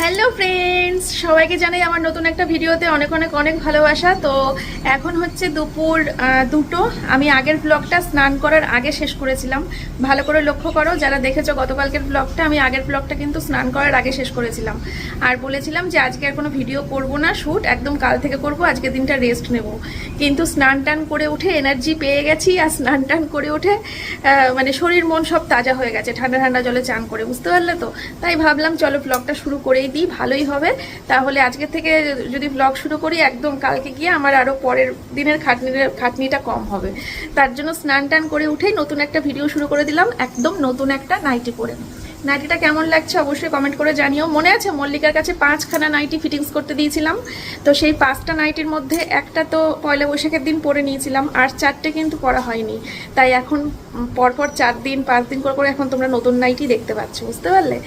Hello friends, সবাইকে জানাই আমার নতুন একটা ভিডিওতে অনেক অনেক অনেক ভালোবাসা। তো এখন হচ্ছে দুপুর 2টো। আমি আগের ব্লগটা স্নান করার আগে শেষ করেছিলাম। ভালো করে লক্ষ্য করো, যারা দেখেছো গতকালকের ব্লগটা, আমি আগের ব্লগটা কিন্তু স্নান করার আগে শেষ করেছিলাম। আর বলেছিলাম যে আজকে আর কোনো ভিডিও করব না, শ্যুট একদম কাল থেকে করব, আজকে দিনটা রেস্ট নেব। কিন্তু স্নান টান করে উঠে এনার্জি পেয়ে গেছি, আর স্নান টান করে উঠে মানে শরীর মন সব তাজা হয়ে গেছে ঠান্ডা ঠান্ডা জলে চান করে, বুঝতে পারলে তো? তাই ভাবলাম চলো ব্লগটা শুরু করেই দিই, ভালোই হবে। তাহলে আজকে থেকে যদি ব্লগ শুরু করি, একদম কালকে গিয়ে আমার আরও পরের দিনের খাটনিটা কম হবে। তার জন্য স্নান টান করে উঠেই নতুন একটা ভিডিও শুরু করে দিলাম, একদম নতুন একটা নাইটি পরে। নাইটিটা কেমন লাগছে অবশ্যই কমেন্ট করে জানিও। মনে আছে মল্লিকার কাছে 5খানা নাইটি ফিটিংস করতে দিয়েছিলাম, তো সেই 5টা নাইটির মধ্যে একটা তো পয়লা বৈশাখের দিন পরে নিয়েছিলাম, আর 4টে কিন্তু পরা হয়নি। তাই এখন পরপর 4 দিন 5 দিন করে এখন তোমরা নতুন নাইটি দেখতে পাচ্ছ, বুঝতে পারলে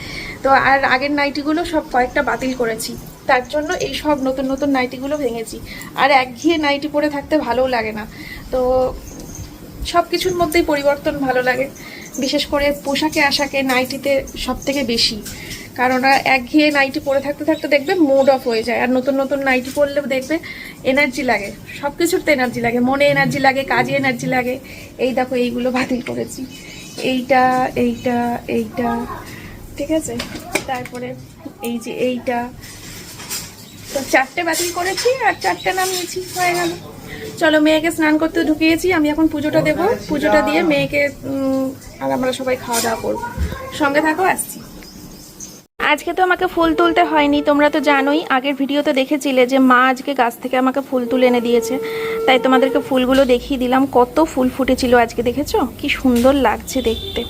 তো? আর আগের নাইটিগুলো সব কয়েকটা বাতিল করেছি, তার জন্য এই সব নতুন নতুন নাইটিগুলো ভেঙেছি। আর একঘেয়ে নাইটি পরে থাকতে ভালোও লাগে না, তো সব কিছুর মধ্যেই পরিবর্তন ভালো লাগে। বিশেষ করে পোশাকে আশাকে নাইটিতে সব থেকে বেশি, কারণ একঘেয়ে নাইটি পরে থাকতে থাকতে দেখবে মুড অফ হয়ে যায়। আর নতুন নতুন নাইটি পরলে দেখবে এনার্জি লাগে, সব কিছুতে এনার্জি লাগে, মনে এনার্জি লাগে, কাজে এনার্জি লাগে। এই দেখো এইগুলো বাতিল করেছি, এইটা এইটা এইটা, ঠিক আছে? তারপরে এই যে এইটা, তো 4টে বাতিল করেছি আর 4টে নামিয়েছি, হয়ে গেল। চলো মেয়েকে স্নান করতে ঢুকিয়েছি, আমি এখন পুজোটা দেবো। পুজোটা দিয়ে মেয়েকে আর আমরা সবাই খাওয়া দাওয়া করবো। সঙ্গে থাকো, আসছি। আজকে তো আমাকে ফুল তুলতে হয়নি, তোমরা তো জানোই, আগের ভিডিওতে দেখেছিলে যে মা আজকে গাছ থেকে আমাকে ফুল তুলে এনে দিয়েছে। তাই তোমাদেরকে ফুলগুলো দেখিয়ে দিলাম, কত ফুল ফুটেছিল আজকে, দেখেছো কি সুন্দর লাগছে দেখতে।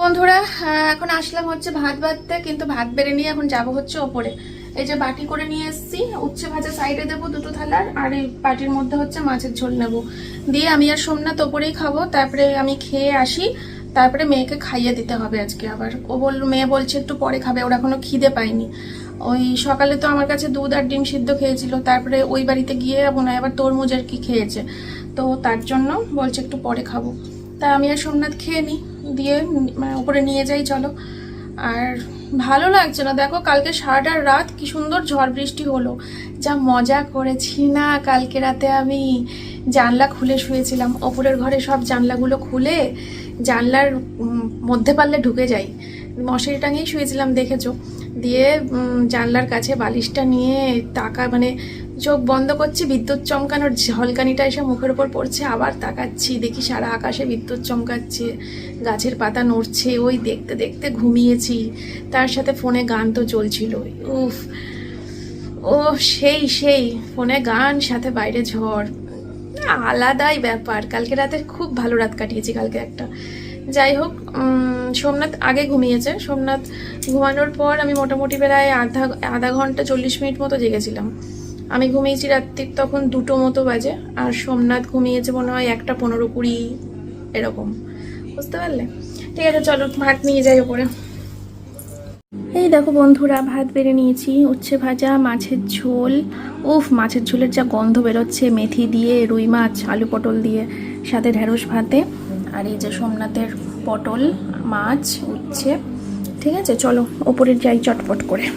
বন্ধুরা, এখন আসলাম হচ্ছে ভাত বাড়তে, কিন্তু ভাত বেড়ে নিয়ে এখন যাব হচ্ছে ওপরে। এই যে বাটি করে নিয়ে এসেছি, উচ্ছে ভাজা সাইডে দেবো 2টো থালার, আর এই বাটির মধ্যে হচ্ছে মাছের ঝোল নেবো। দিয়ে আমি আর সোমনাথ ওপরেই খাবো, তারপরে আমি খেয়ে আসি, তারপরে মেয়েকে খাইয়ে দিতে হবে আজকে আবার। মেয়ে বলছে একটু পরে খাবে, ওরা এখনো খিদে পায়নি। ওই সকালে তো আমার কাছে দুধ আর ডিম সিদ্ধ খেয়েছিল, তারপরে ওই বাড়িতে গিয়ে মনে হয় আবার তরমুজ আর কি খেয়েছে, তো তার জন্য বলছে একটু পরে খাবো। তা আমি আর সোমনাথ খেয়ে নিই, দিয়ে উপরে নিয়ে যাই চলো। আর ভালো লাগছে না, দেখো কালকে সারাটা রাত কি সুন্দর ঝড় বৃষ্টি হলো, যা মজা করেছি না কালকে রাতে। আমি জানলা খুলে শুয়েছিলাম, ওপরের ঘরে সব জানলাগুলো খুলে জানলার মধ্যে পারলে ঢুকে যাই, মশারি টাঙিয়ে শুয়েছিলাম, দেখেছো? দিয়ে জানলার কাছে বালিশটা নিয়ে মানে চোখ বন্ধ করছি, বিদ্যুৎ চমকানোর ঝলকানিটা এসে মুখের উপর পড়ছে, আবার তাকাচ্ছি, দেখি সারা আকাশে বিদ্যুৎ চমকাচ্ছে, গাছের পাতা নড়ছে, ওই দেখতে দেখতে ঘুমিয়েছি। তার সাথে ফোনে গান তো চলছিল, উফ ও সেই ফোনে গান, সাথে বাইরে ঝড়, আলাদাই ব্যাপার। কালকে রাতে খুব ভালো রাত কাটিয়েছি কালকে একটা। যাই হোক, সোমনাথ আগে ঘুমিয়েছে। সোমনাথ ঘুমানোর পর আমি মোটামুটি প্রায় আধা ঘন্টা 40 মিনিট মতো জেগেছিলাম। আমি ঘুমিয়েছি রাত্রির তখন 2টো মতো বাজে, আর সোমনাথ ঘুমিয়েছে মনে হয় 1:15-20 এরকম, বুঝতে পারলে? ঠিক আছে চলো ভাত নিয়ে যাই ওপরে। এই দেখো বন্ধুরা, ভাত বেড়ে নিয়েছি, উচ্ছে ভাজা, মাছের ঝোল। উফ, মাছের ঝোলের যা গন্ধ বেরোচ্ছে, মেথি দিয়ে, রুই মাছ, আলু পটল দিয়ে, সাথে ঢেঁড়স ভাতে, আর এই যে সোমনাথের পটল, মাছ, উচ্ছে। ঠিক আছে চলো ওপরে যাই চটপট করে।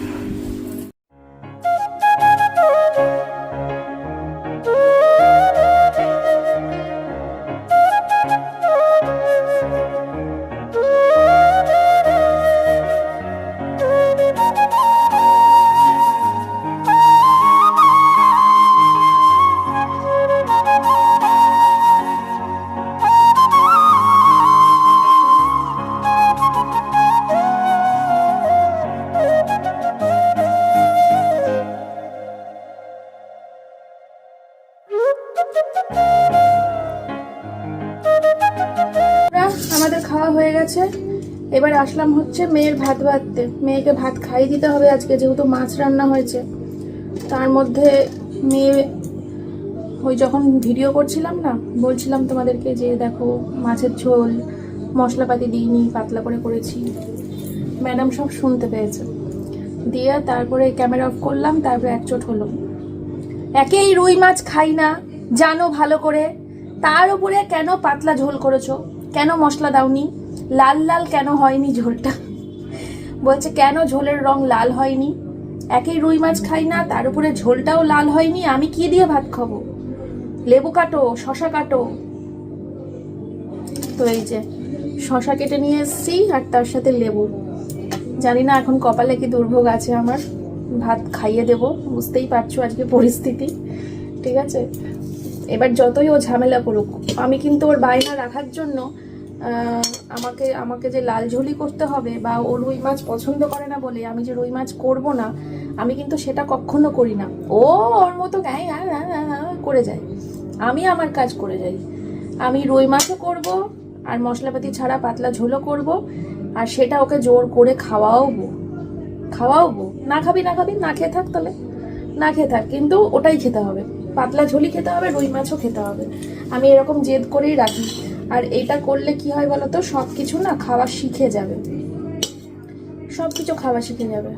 আমাদের খাওয়া হয়ে গেছে, এবার আসলাম হচ্ছে মেয়ের ভাত বাড়তে। মেয়েকে ভাত খাইয়ে দিতে হবে আজকে, যেহেতু মাছ রান্না হয়েছে। তার মধ্যে মেয়ে ওই যখন ভিডিও করছিলাম না, বলছিলাম তোমাদেরকে যে দেখো মাছের ঝোল মশলাপাতি দিইনি, পাতলা করে করেছি। ম্যাডাম সব শুনতে পেয়েছে, দিয়ে তারপরে ক্যামেরা অফ করলাম। তারপরে একচোট হলো, একেই রুই মাছ খাই না জানো ভালো করে, তার উপরে কেন পাতলা ঝোল করেছো, কেন মশলা দাওনি, লাল লাল কেন হয়নি ঝোলটা। বলছে কেন ঝোলের রং লাল হয়নি, একেই রুই মাছ খাই না তার উপরে ঝোলটাও লাল হয়নি, আমি কি দিয়ে ভাত খাবো, লেবু কাটো, শশা কাটো। তো এই যে শশা কেটে নিয়ে এসেছি আর তার সাথে লেবু। জানি না এখন কপালে কি দুর্ভোগ আছে আমার, ভাত খাইয়ে দেব, বুঝতেই পারছো আজকে পরিস্থিতি। ঠিক আছে, এবার যতই ও ঝামেলা করুক, আমি কিন্তু ওর বায়না রাখার জন্য আমাকে যে লাল ঝোলই করতে হবে, বা ও রুই মাছ পছন্দ করে না বলে আমি যে রুই মাছ করব না, আমি কিন্তু সেটা কখনো করি না। ও ওর মতো গায়ে করে যায়, আমি আমার কাজ করে যাই। আমি রুই মাছও করব আর মশলাপাতি ছাড়া পাতলা ঝোলও করব, আর সেটা ওকে জোর করে খাওয়াবো। না খাবি না খেয়ে থাক, তাহলে না খেয়ে থাক, কিন্তু ওটাই খেতে হবে, পাতলা ঝোলই খেতে হবে, রুই মাছও খেতে হবে। আমি এরকম জেদ করেই রাখি। আর এটা করলে কি হয় বলতো, সবকিছু না খাওয়া শিখে যাবে, সবকিছু খাওয়া শিখে যাবে।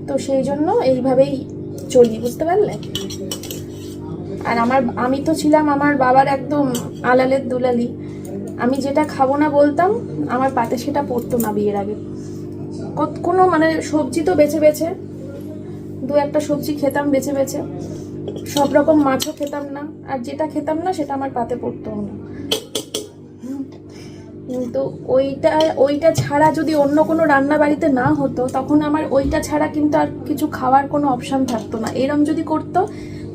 তো সেই জন্য এইভাবেই চলি, বুঝতে পারলে। আর আমি তো ছিলাম আমার বাবার একদম আলালের দুলালি। আমি যেটা খাবো না বলতাম, আমার পাতে সেটা পড়তো না বিয়ের আগে। কোনো মানে সবজি তো বেছে বেছে, দু একটা সবজি খেতাম বেছে বেছে, সব রকম মাছও খেতাম না, আর যেটা খেতাম না সেটা আমার পাতে পড়তো না। কিন্তু ওইটা ছাড়া যদি অন্য কোনো রান্না বাড়িতে না হতো, তখন আমার ওইটা ছাড়া কিন্তু আর কিছু খাওয়ার কোনো অপশন থাকতো না। এরম যদি করতো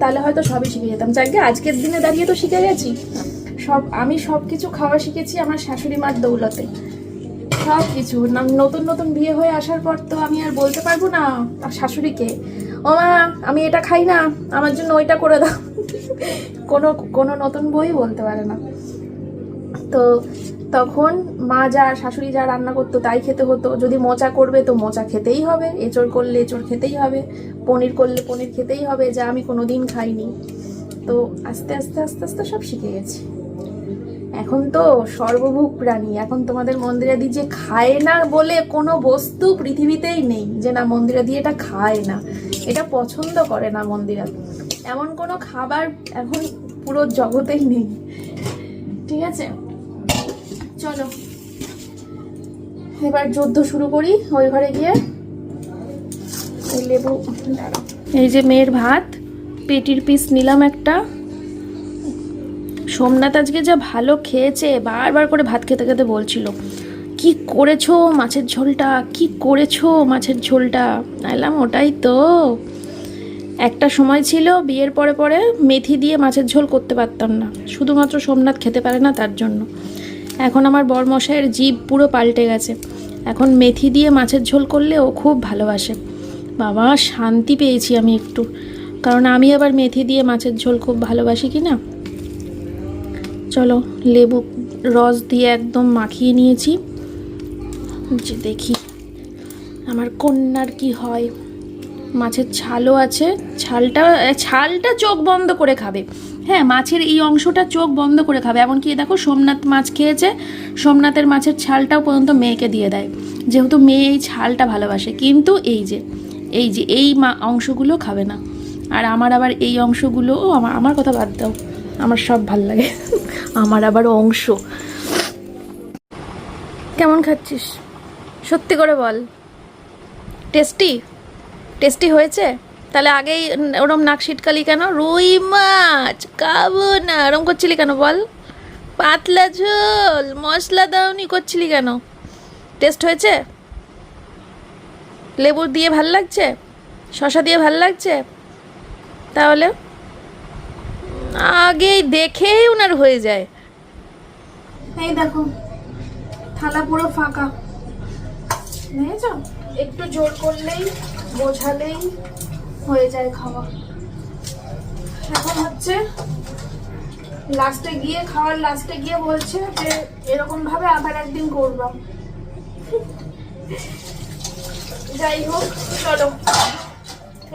তাহলে হয়তো সবই শিখে যেতাম। যাকে আজকের দিনে দাঁড়িয়ে তো শিখে গেছি আমি সব কিছু খাওয়া শিখেছি আমার শাশুড়ি মার দৌলতে, সব কিছু। নতুন নতুন বিয়ে হয়ে আসার পর তো আমি আর বলতে পারবো না শাশুড়িকে, ও মা আমি এটা খাই না, আমার জন্য ওইটা করে দাও। কোনো নতুন বই বলতে পারে না। তো তখন মা শাশুড়ি যা রান্না করতো তাই খেতে হতো। যদি মোচা করবে তো মোচা খেতেই হবে, এঁচড় করলে এঁচড় খেতেই হবে, পনির করলে পনির খেতেই হবে, যা আমি কোনোদিন খাইনি। তো আস্তে আস্তে আস্তে আস্তে সব শিখে গেছি। এখন তো সর্বভুক প্রাণী। এখন তোমাদের মন্দিরাদি যে খায় না বলে কোনো বস্তু পৃথিবীতেই নেই যে না মন্দিরাদি এটা খায় না, এটা পছন্দ করে না মন্দিরাদি, এমন কোনো খাবার এখন পুরো জগতেই নেই। ঠিক আছে, চলো এবার যুদ্ধ শুরু করি। ওই ঘরে গিয়ে লেবু, এই যে মেয়ের ভাত, পেটির পিস নিলাম একটা। সোমনাথ আজকে যা ভালো খেয়েছে, বারবার করে ভাত খেতে খেতে বলছিল কি করেছো মাছের ঝোলটা, কি করেছো মাছের ঝোলটা। আইলাম ওটাই তো, একটা সময় ছিল বিয়ের পরে পরে মেথি দিয়ে মাছের ঝোল করতে পারতাম না, শুধুমাত্র সোমনাথ খেতে পারে না তার জন্য। এখন আমার বরমশাইয়ের জিভ পুরো পাল্টে গেছে, এখন মেথি দিয়ে মাছের ঝোল করলে ও খুব ভালোবাসে। বাবা শান্তি পেয়েছি আমি একটু, কারণ আমি আবার মেথি দিয়ে মাছের ঝোল খুব ভালোবাসি কি না। চলো লেবু রস দিয়ে একদম মাখিয়ে নিয়েছি, যে দেখি আমার কন্যার কি হয়। মাছের ছালও আছে, ছালটা চোখ বন্ধ করে খাবে। হ্যাঁ, মাছের এই অংশটা চোখ বন্ধ করে খাবে। এমনকি দেখো সোমনাথ মাছ খেয়েছে, সোমনাথের মাছের ছালটাও পর্যন্ত মেয়েকে দিয়ে দেয়, যেহেতু মেয়ে এই ছালটা ভালোবাসে। কিন্তু এই অংশগুলো খাবে না। আর আমার আবার এই অংশগুলো, আমার কথা বাদ দাও, আমার সব ভাল লাগে। আমার আবার অংশ। কেমন খাচ্ছিস সত্যি করে বল? টেস্টি হয়েছে? তাহলে আগেই ওরম নাক সিটকালি কেন? রুই মাছ খাবো না ওরম করছিলি কেন বল? পাতলা ঝোল মশলা দাওনি করছিলি কেন? টেস্ট হয়েছে? লেবু দিয়ে ভাল লাগছে, শশা দিয়ে ভাল লাগছে? তাহলে আগেই দেখেই ওনার হয়ে যায়। এই দেখো থালা পুরো ফাঁকা, বুঝেছ? একটু জোর করলেই বোঝালেই হয়ে যায় খাওয়া। এখন হচ্ছে লাস্টে গিয়ে বলছে যে এরকম ভাবে আবার একদিন করবা। যাই হোক, চলো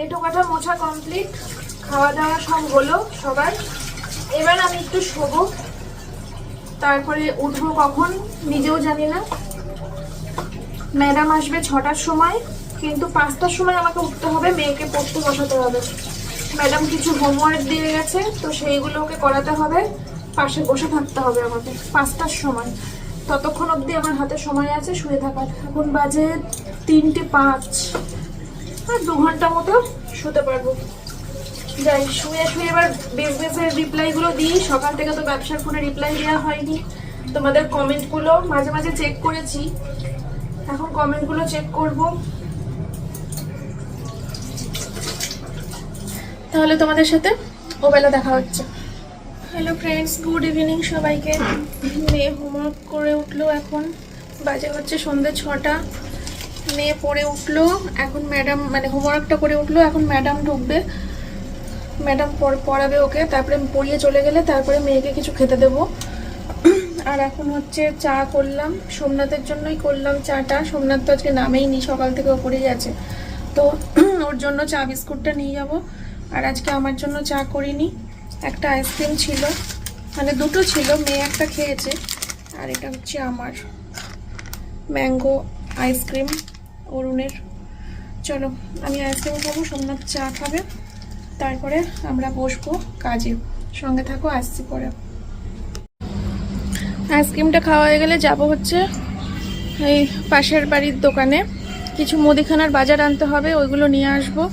এটো কথা মোছা কমপ্লিট, খাওয়া দাওয়া সব হলো সবার। এবার আমি একটু শোবো, তারপরে উঠবো কখন নিজেও জানি না। ম্যাডাম আসবে 6টার সময়, কিন্তু 5টার সময় আমাকে উঠতে হবে, মেয়েকে পড়তে বসাতে হবে। ম্যাডাম কিছু হোমওয়ার্ক দিয়ে গেছে, তো সেইগুলো ওকে করাতে হবে, পাশে বসে থাকতে হবে আমাকে 5টার সময়। ততক্ষণ অবধি আমার হাতে সময় আছে শুয়ে থাকার। এখন বাজে 3:05, আর 2 ঘন্টা মতো শুতে পারবো। যাই, শুয়ে শুয়ে এবার বিজনেসের রিপ্লাইগুলো দিই। সকাল থেকে তো ব্যবসার ফোনে রিপ্লাই দেওয়া হয়নি। তোমাদের কমেন্টগুলো মাঝে মাঝে চেক করেছি, এখন কমেন্টগুলো চেক করব। তাহলে তোমাদের সাথে ওবেলা দেখা হচ্ছে। হ্যালো ফ্রেন্ডস, গুড ইভিনিং সবাইকে। মেয়ে হোমওয়ার্ক করে উঠলো, এখন বাজে হচ্ছে সন্ধ্যে 6টা। মেয়ে পড়ে উঠলো, এখন ম্যাডাম মানে হোমওয়ার্কটা করে উঠলো, এখন ম্যাডাম ঢুকবে, ম্যাডাম পড়াবে ওকে, তারপরে পড়িয়ে চলে গেলে তারপরে মেয়েকে কিছু খেতে দেবো। আর এখন হচ্ছে চা করলাম, সোমনাথের জন্যই করলাম চাটা। সোমনাথ তো আজকে নামেই নি, সকাল থেকে ওপরেই আছে, তো ওর জন্য চা বিস্কুটটা নিয়ে যাব। আর আজকে আমার জন্য চা করিনি, একটা আইসক্রিম ছিল, মানে দুটো ছিল, মেয়ে একটা খেয়েছে, আর এটা হচ্ছে আমার ম্যাঙ্গো আইসক্রিম অরুণের। চলো আমি আইসক্রিম খাবো, সোমনাথ চা খাবে, তারপরে আমরা বসবো কাজে। সঙ্গে থাকো, আসছি পরে। আইসক্রিমটা খাওয়া হয়ে গেলে যাব হচ্ছে এই পাশের বাড়ির দোকানে, কিছু মুদিখানার বাজার আনতে হবে, ওইগুলো নিয়ে আসবো।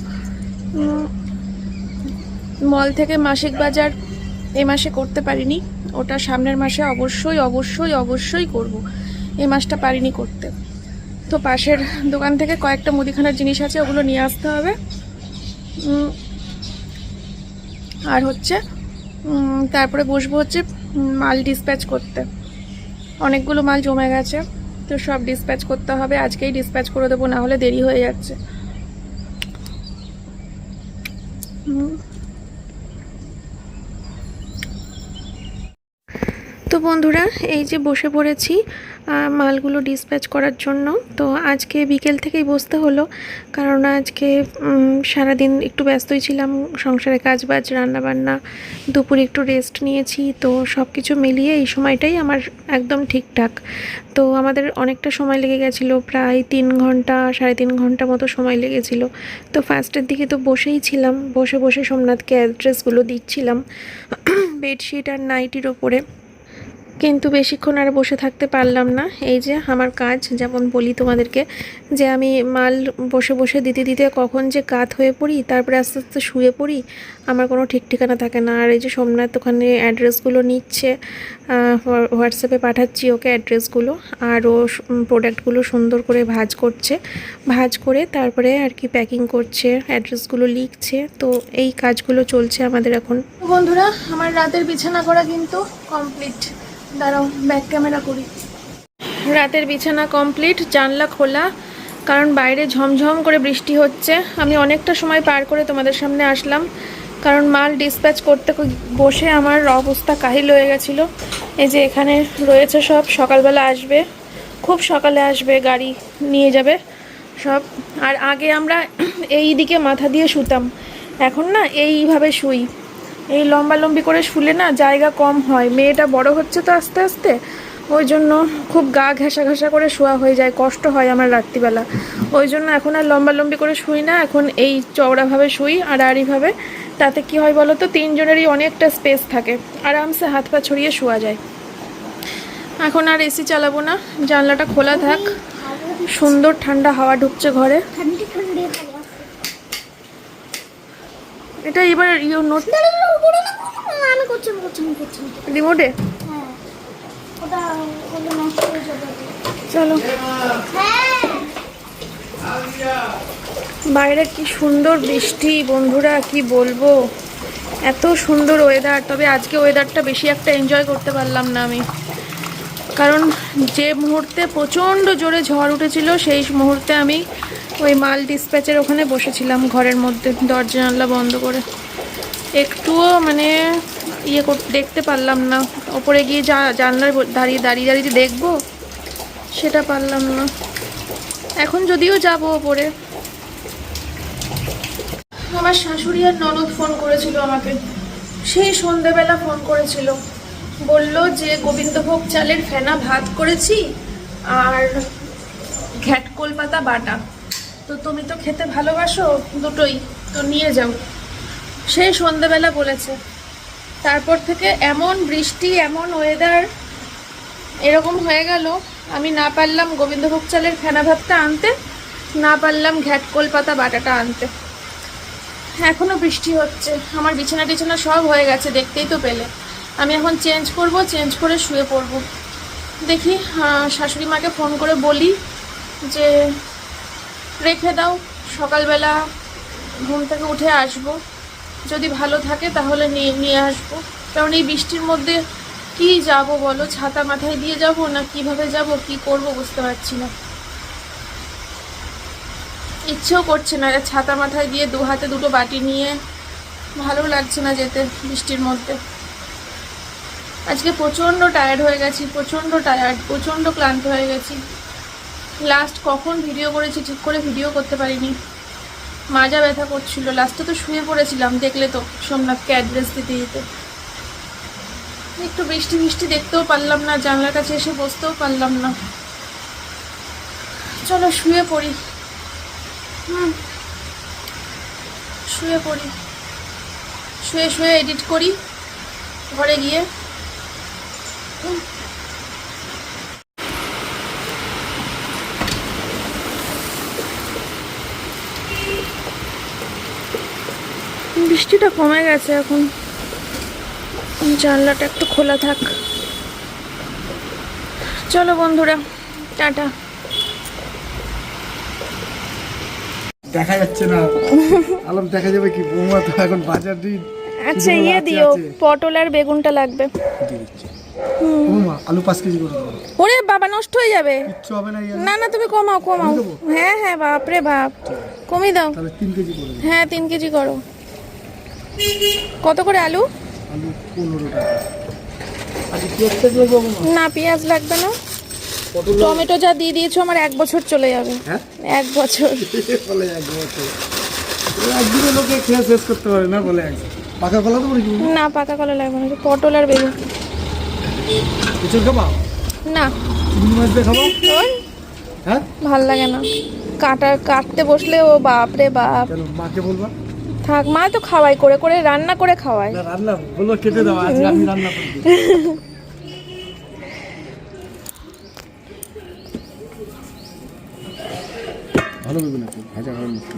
মল থেকে মাসিক বাজার এ মাসে করতে পারিনি, ওটা সামনের মাসে অবশ্যই অবশ্যই অবশ্যই করব। এই মাসটা পারিনি করতে, তো পাশের দোকান থেকে কয়েকটা মুদিখানার জিনিস আছে, ওগুলো নিয়ে আসতে হবে। আর হচ্ছে তারপরে বসবো হচ্ছে মাল ডিসপ্যাচ করতে, অনেকগুলো মাল জমে গেছে, তো সব ডিসপ্যাচ করতে হবে। আজকেই ডিসপ্যাচ করে দেবো, না হলে দেরি হয়ে যাচ্ছে। তো বন্ধুরা, এই যে বসে পড়েছি মালগুলো ডিসপ্যাচ করার জন্য। তো আজকে বিকেল থেকেই বসতে হলো, কারণ আজকে সারাদিন একটু ব্যস্তই ছিলাম, সংসারে কাজবাজ, রান্নাবান্না, দুপুরে একটু রেস্ট নিয়েছি, তো সব কিছু মিলিয়ে এই সময়টাই আমার একদম ঠিকঠাক। তো আমাদের অনেকটা সময় লেগে গেছিলো, প্রায় 3 ঘন্টা 3.5 ঘন্টা মতো সময় লেগেছিলো। তো ফার্স্টের দিকে তো বসেই ছিলাম, বসে বসে সোমনাথকে অ্যাড্রেসগুলো দিচ্ছিলাম বেডশিট আর নাইটির ওপরে, কিন্তু বেশিক্ষণ আর বসে থাকতে পারলাম না। এই যে আমার কাজ, যেমন বলি তোমাদেরকে যে আমি মাল বসে বসে দিতে দিতে কখন যে কাত হয়ে পড়ি, তারপরে আস্তে আস্তে শুয়ে পড়ি, আমার কোনো ঠিক ঠিকানা থাকে না। আর এই যে সোমনাথ ওখানে অ্যাড্রেসগুলো নিচ্ছে, হোয়াটসঅ্যাপে পাঠাচ্ছি ওকে অ্যাড্রেসগুলো, আর ও প্রোডাক্টগুলো সুন্দর করে ভাঁজ করছে, ভাঁজ করে তারপরে আর কি প্যাকিং করছে, অ্যাড্রেসগুলো লিখছে। তো এই কাজগুলো চলছে আমাদের এখন। বন্ধুরা, আমার রাতের বিছানা করা কিন্তু কমপ্লিট। দাঁড়াও ব্যাক ক্যামেরা করি। রাতের বিছানা কমপ্লিট, জানলা খোলা, কারণ বাইরে ঝমঝম করে বৃষ্টি হচ্ছে। আমি অনেকটা সময় পার করে তোমাদের সামনে আসলাম, কারণ মাল ডিসপ্যাচ করতে বসে আমার অবস্থা কাহিল হয়ে গেছিলো। এই যে এখানে রয়েছে সব, সকালবেলা আসবে, খুব সকালে আসবে, গাড়ি নিয়ে যাবে সব। আর আগে আমরা এই দিকে মাথা দিয়ে শুতাম, এখন না এইভাবে শুই, এই লম্বালম্বি করে শুলে না জায়গা কম হয়। মেয়েটা বড় হচ্ছে তো আস্তে আস্তে, ওই জন্য খুব গা ঘেঁষা ঘেঁষা করে শোয়া হয়ে যায়, কষ্ট হয় আমার রাত্রিবেলা। ওই জন্য এখন আর লম্বালম্বি করে শুই না, এখন এই চওড়াভাবে শুই আড়াআড়িভাবে। তাতে কি হয় বলো তো, 3 জনেরই অনেকটা স্পেস থাকে, আরামসে হাত পা ছড়িয়ে শোয়া যায়। এখন আর এসি চালাবো না, জানলাটা খোলা থাক, সুন্দর ঠান্ডা হাওয়া ঢুকছে ঘরে। এটা এবার নোট রিমোটে, চলো। বাইরে কি সুন্দর বৃষ্টি বন্ধুরা, কি বলবো, এত সুন্দর ওয়েদার। তবে আজকে ওয়েদারটা বেশি একটা এনজয় করতে পারলাম না আমি, কারণ যে মুহূর্তে প্রচণ্ড জোরে ঝড় উঠেছিল, সেই মুহূর্তে আমি ওই মাল ডিসপ্যাচের ওখানে বসেছিলাম ঘরের মধ্যে, দরজা জানলা বন্ধ করে, একটুও মানে দেখতে পারলাম না। ওপরে গিয়ে জানলার দাঁড়িয়ে দাঁড়িয়ে দাঁড়িয়ে দেখবো, সেটা পারলাম না। এখন যদিও যাবো ওপরে। আমার শাশুড়ি আর ননদ ফোন করেছিল আমাকে, সেই সন্ধেবেলা ফোন করেছিল, বলল যে গোবিন্দভোগ চালের ফেনা ভাত করেছি আর ঘ্যাটকোল পাতা বাটা, তো তুমি তো খেতে ভালোবাসো দুটোই, তো নিয়ে যাও। সেই সন্ধেবেলা বলেছে। তারপর থেকে এমন বৃষ্টি, এমন ওয়েদার, এরকম হয়ে গেল, আমি না পারলাম গোবিন্দভোগ চালের ফেনা ভাতটা আনতে, না পারলাম ঘ্যাটকোল পাতা বাটাটা আনতে। এখনও বৃষ্টি হচ্ছে, আমার বিছানা টিছানা সব হয়ে গেছে, দেখতেই তো পেলে। আমি এখন চেঞ্জ করব, চেঞ্জ করে শুয়ে পড়ব। দেখি শাশুড়ি মাকে ফোন করে বলি যে রেখে দাও, সকালবেলা ঘুম থেকে উঠে আসবো, যদি ভালো থাকে তাহলে নিয়ে আসবো। কারণ এই বৃষ্টির মধ্যে কি যাব বলো, ছাতা মাথায় দিয়ে যাব না কিভাবে যাব, কি করব বুঝতে পারছি না। ইচ্ছেও করছে না ছাতা মাথায় দিয়ে দু হাতে দুটো বাটি নিয়ে, ভালো লাগছে না যেতে বৃষ্টির মধ্যে। আজকে প্রচণ্ড টায়ার্ড হয়ে গেছি, প্রচণ্ড ক্লান্ত হয়ে গেছি। লাস্ট কখন ভিডিও করেছি ঠিক করে ভিডিও করতে পারিনি, মাজা ব্যথা করছিল। লাস্টে তো শুয়ে পড়েছিলাম, দেখলে তো সোমনাথকে অ্যাড্রেস দিতে দিতে। একটু বৃষ্টি দেখতেও পারলাম না, জানলার কাছে এসে বসতেও পারলাম না। চলো শুয়ে পড়ি, শুয়ে এডিট করি ঘরে গিয়ে। বৃষ্টিটা কমে গেছে, এখন জানলাটা একটু খোলা থাক। চলো বন্ধুরা, টাটা। দেখা যাচ্ছে না আলম, দেখা যাবে কি? বৌমা তো এখন বাজার দিন। আচ্ছা ইয়ে দিও, পটল আর বেগুনটা লাগবে। বৌমা আলু 5 কেজি করে দেবো। ওরে বাবা, নষ্ট হয়ে যাবে। কিচ্ছু হবে না। না না, তুমি কমাও। হ্যাঁ বাপরে বাপ, কমিয়ে দাও। তাহলে 3 কেজি করে দেবো। হ্যাঁ 3 কেজি করো। কত করে আলু? আলু 15 টাকা। আচ্ছা পেঁয়াজ লাগবে বৌমা? না পেঁয়াজ লাগবে না, টমেটো যা দিয়ে দিয়েছো আমার 1 বছর চলে যাবে। হ্যাঁ 1 বছর বলে 1 বছর একদিনে লোকে খেয়ে শেষ করতে পারে না বলে। পাকা কলা তো বলি না, পাকা কলা লাগবে না, পটল আর বেগুন। কিছু খাবা না? চিংড়ি মাছ দিয়ে খাবো। হ্যাঁ ভাল লাগে না, কাটতে বসলে ও বাপরে বাপ। কেন মাকে বলবা? থাক, মা তো খাওয়াই, করে করে রান্না করে খাওয়াই। না রান্না বলবো, কেটে দাও, আজ আমি রান্না করব। ভালো হবে না ভাজা খাওয়ার মতো।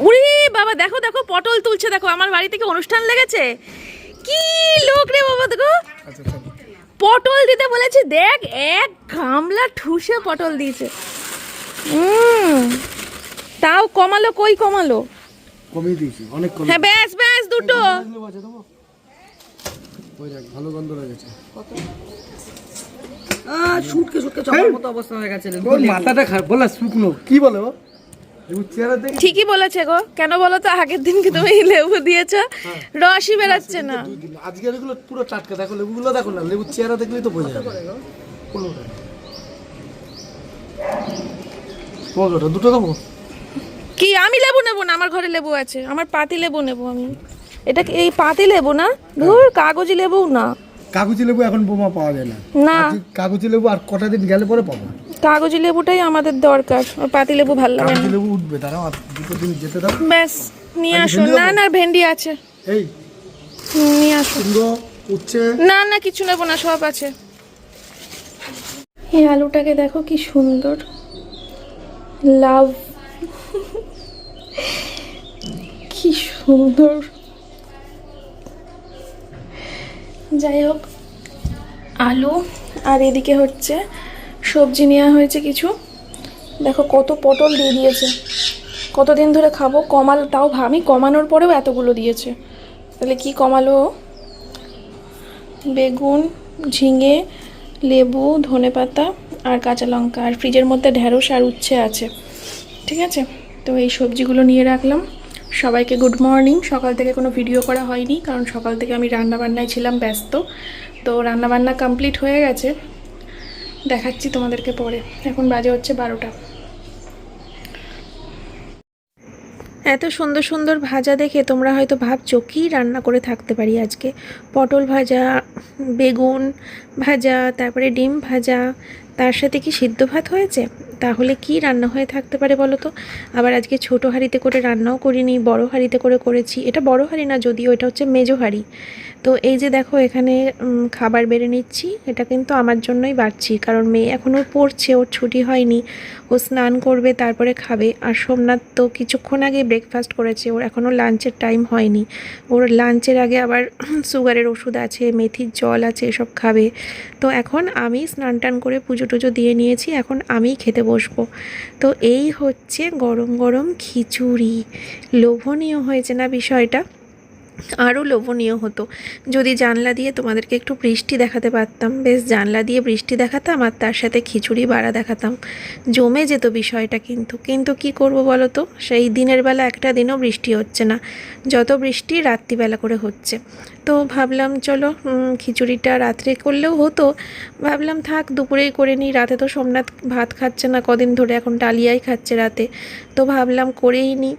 উরি বাবা, দেখো পটল তুলছে, দেখো আমার বাড়ি থেকে অনুষ্ঠান লেগেছে। কি লোক রে বাবা, দেখো আচ্ছা পটল দিতে বলেছি, দেখ 1 গামলা ঠুসে পটল দিয়েছে। তাও কমালো, কই কমালো? কমিয়ে দিয়েছি অনেক কমিয়ে। হ্যাঁ ব্যাস দুটো। ওই দেখ ভালো গন্ধ লাগছে। শুটকে চপার মতো অবস্থা হয়ে গেছে। ওর মাথাটা খারাপ, বলা শুকনো কি বলে ও? লেবু চেহারা দেখি। ঠিকই বলেছে গো, কেন বলো তো, আগের দিনকে তুমি লেবু দিয়েছো, রসই বেরাচ্ছে না। আজকের এগুলো পুরো টাটকা, দেখো লেবুগুলো দেখো না, লেবুর চেহারা দেখলেই তো বোঝা যাবে। ওটা দুটো দেবো কি? আমি লেবু নেবো না, আমার ঘরে লেবু আছে, আমার পাতি লেবু নেবো আমি। এটা কি এই পাতি লেবু না? ধুর, কাগজি লেবু না। কাগজি লেবু এখন বোমা পাওয়া যায় না। না কাগজি লেবু আর কটা দিন গেলে পরে পাবো। কাগজি লেবুটাই আমাদের দরকার, আর পাতি লেবু ভালো লাগে না। কাগজি লেবু উঠবে, দাঁড়াও আর দুটো দিন যেতে দাও। ব্যাস নিয়ে আসো। না ভেন্ডি আছে, এই নিয়ে আসো। সুন্দর উঠছে। না কিছু নেবো না, সব আছে। এই আলুটাকে দেখো কি সুন্দর, লাভ, কি সুন্দর। যাই হোক, আলু আর এদিকে হচ্ছে সবজি নেওয়া হয়েছে কিছু। দেখো কত পটল দিয়ে দিয়েছে, কতদিন ধরে খাবো। কমাল, তাও আমি কমানোর পরেও এতগুলো দিয়েছে, তাহলে কি কমালো? বেগুন, ঝিঙে, লেবু, ধনেপাতা আর কাঁচা লঙ্কা, আর ফ্রিজের মধ্যে ঢেঁড়স আর উচ্ছে আছে। ঠিক আছে, তো এই সবজিগুলো নিয়ে রাখলাম। সবাইকে গুড মর্নিং। সকাল থেকে কোনো ভিডিও করা হয়নি, কারণ সকাল থেকে আমি রান্নাবান্নায় ছিলাম ব্যস্ত। তো রান্নাবান্না কমপ্লিট হয়ে গেছে, দেখাচ্ছি তোমাদেরকে পরে। এখন বাজে হচ্ছে 12টা। এত সুন্দর সুন্দর ভাজা দেখে তোমরা হয়তো ভাবছো কী রান্না করে থাকতে পারি আজকে। পটল ভাজা, বেগুন ভাজা, তারপরে ডিম ভাজা, তার সাথে কি সিদ্ধ ভাত হয়েছে? তাহলে কি রান্না হয়ে থাকতে পারে বলো তো? আবার আজকে ছোট হাঁড়িতে করে রান্নাও করিনি, বড় হাঁড়িতে করে করেছি। এটা বড় হাঁড়ি না, যদিও এটা হচ্ছে মেজো হাঁড়ি। তো এই যে দেখো এখানে খাবার বেড়ে নিচ্ছি। এটা কিন্তু আমার জন্যই বাড়ছি, কারণ মেয়ে এখনও পড়ছে, ওর ছুটি হয়নি, ও স্নান করবে তারপরে খাবে। আর সোমনাথ তো কিছুক্ষণ আগে ব্রেকফাস্ট করেছে, ওর এখনও লাঞ্চের টাইম হয়নি। ওর লাঞ্চের আগে আবার সুগারের ওষুধ আছে, মেথির জল আছে, এসব খাবে। তো এখন আমি স্নান টান করে পুজো টুজো দিয়ে নিয়েছি, এখন আমিই খেতে বসবো। তো এই হচ্ছে গরম গরম খিচুড়ি। লোভনীয় হয়েছে না বিষয়টা? আরও লোভনীয় হতো যদি জানলা দিয়ে তোমাদেরকে একটু বৃষ্টি দেখাতে পারতাম। বেশ জানলা দিয়ে বৃষ্টি দেখাতাম আর তার সাথে খিচুড়ি বাড়া দেখাতাম, জমে যেত বিষয়টা। কিন্তু কি করব বলো তো, সেই দিনের বেলা একটা দিনও বৃষ্টি হচ্ছে না, যত বৃষ্টি রাত্রিবেলা করে হচ্ছে। তো ভাবলাম চলো খিচুড়িটা রাত্রে করলেও হতো, ভাবলাম থাক দুপুরেই করে নিই। রাতে তো সোমনাথ ভাত খাচ্ছে না কদিন ধরে, এখন ডালিয়াই খাচ্ছে রাতে, তো ভাবলাম করেই নিই।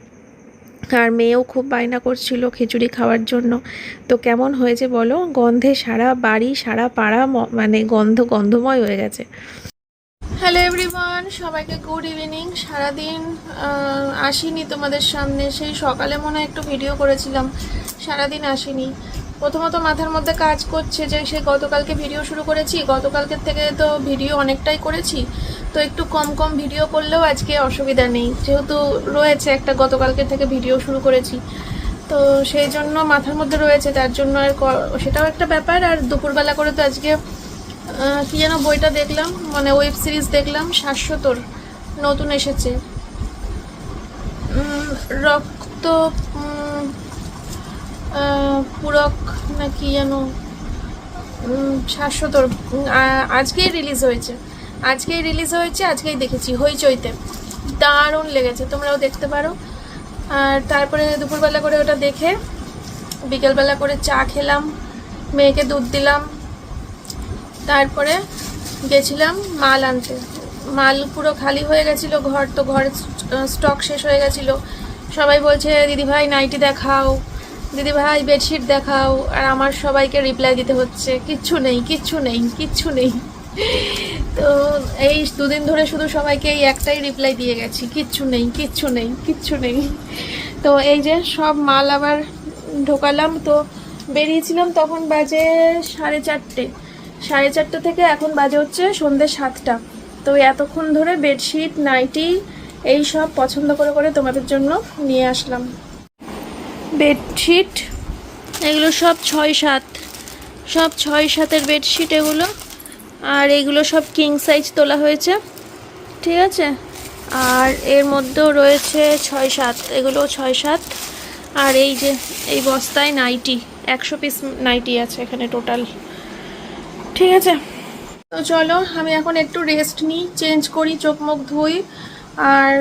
আর মেয়েও খুব বায়না করছিল খিচুড়ি খাওয়ার জন্য। তো কেমন হয়েছে বলো? গন্ধে সারা বাড়ি সারা পাড়া মানে গন্ধময় হয়ে গেছে। হ্যালো এভরিওয়ান, সবাইকে গুড ইভিনিং। সারাদিন আসিনি তোমাদের সামনে, সেই সকালে মনে হয় একটু ভিডিও করেছিলাম, সারাদিন আসিনি। প্রথমত মাথার মধ্যে কাজ করছে যে সে গতকালকে ভিডিও শুরু করেছি, গতকালকের থেকে তো ভিডিও অনেকটাই করেছি, তো একটু কম কম ভিডিও করলেও আজকে অসুবিধা নেই, যেহেতু রয়েছে একটা গতকালকের থেকে ভিডিও শুরু করেছি, তো সেই জন্য মাথার মধ্যে রয়েছে, তার জন্য আর সেটাও একটা ব্যাপার। আর দুপুরবেলা করে তো আজকে কি যেন বইটা দেখলাম, মানে ওয়েব সিরিজ দেখলাম, ৭৭০ নতুন এসেছে, রক্ত পুরক না কি যেন, ৭৭০ আজকেই রিলিজ হয়েছে, আজকেই দেখেছি হইচইতে, দারুণ লেগেছে, তোমরাও দেখতে পারো। আর তারপরে দুপুরবেলা করে ওটা দেখে বিকেলবেলা করে চা খেলাম, মেয়েকে দুধ দিলাম, তারপরে গেছিলাম মাল আনতে। মাল পুরো খালি হয়ে গেছিলো ঘর, তো ঘরের স্টক শেষ হয়ে গেছিলো। সবাই বলছে দিদিভাই নাইটি দেখাও, দিদিভাই বেডশিট দেখাও, আর আমার সবাইকে রিপ্লাই দিতে হচ্ছে কিচ্ছু নেই। তো এই দুদিন ধরে শুধু সবাইকে এই একটাই রিপ্লাই দিয়ে গেছি, কিচ্ছু নেই। তো এই যে সব মাল আবার ঢোকালাম, তো বেরিয়েছিলাম তখন বাজে 4:30 থেকে এখন বাজে হচ্ছে সন্ধ্যে 7টা। তো এতক্ষণ ধরে বেডশিট নাইটি এই সব পছন্দ করে তোমাদের জন্য নিয়ে আসলাম। বেডশিট এগুলো সব 6-7 বেডশিট এগুলো, আর এগুলো সব কিং সাইজ তোলা হয়েছে, ঠিক আছে। আর এর মধ্যেও রয়েছে 6-7, এগুলো 6-7। আর এই যে এই বস্তায় নাইটি, 100 পিস নাইটি আছে এখানে টোটাল, ঠিক আছে। তো চলো আমি এখন একটু রেস্ট নিই, চেঞ্জ করি, চোখ মুখ ধুই, আর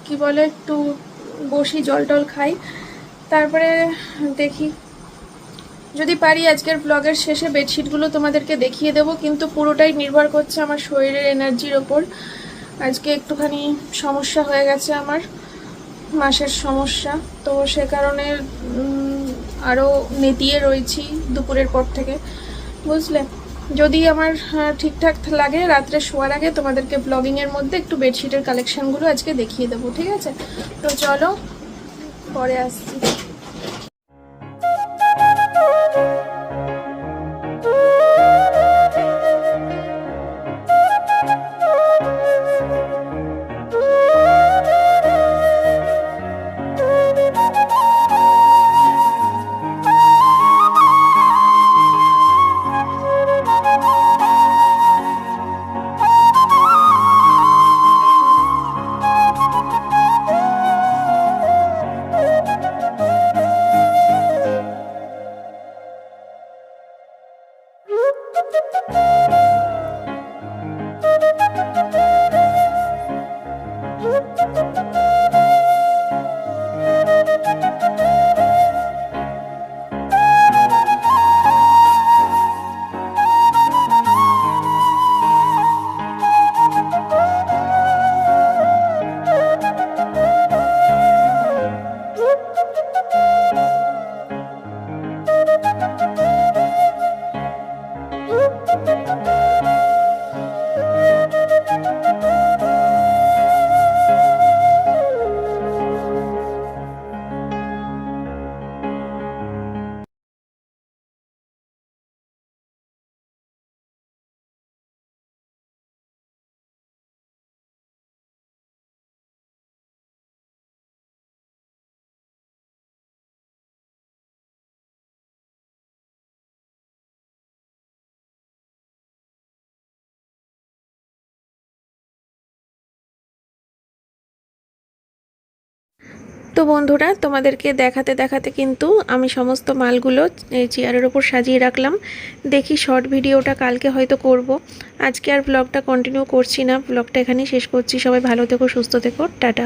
কি বলে একটু বসি, জল টল খাই, তারপরে দেখি যদি পারি আজকের ব্লগের শেষে বেডশিটগুলো তোমাদেরকে দেখিয়ে দেবো, কিন্তু পুরোটাই নির্ভর করছে আমার শরীরের এনার্জির ওপর। আজকে একটুখানি সমস্যা হয়ে গেছে আমার, মাসের সমস্যা, তো সে কারণে আরও নেতিয়ে রয়েছি দুপুরের পর থেকে, বুঝলে। যদি আমার ঠিকঠাক লাগে রাত্রে শোয়ার আগে তোমাদেরকে ব্লগিংয়ের মধ্যে একটু বেডশিটের কালেকশানগুলো আজকে দেখিয়ে দেবো, ঠিক আছে। তো চলো পরে আসছি। তো বন্ধুরা, তোমাদেরকে দেখাতে দেখাতে কিন্তু আমি সমস্ত মালগুলো এই চেয়ারের ওপর সাজিয়ে রাখলাম। দেখি শর্ট ভিডিওটা কালকে হয়তো করব। আজকে আর ব্লগটা কন্টিনিউ করছি না, ব্লগটা এখানেই শেষ করছি। সবাই ভালো থেকো, সুস্থ থেকো, টাটা।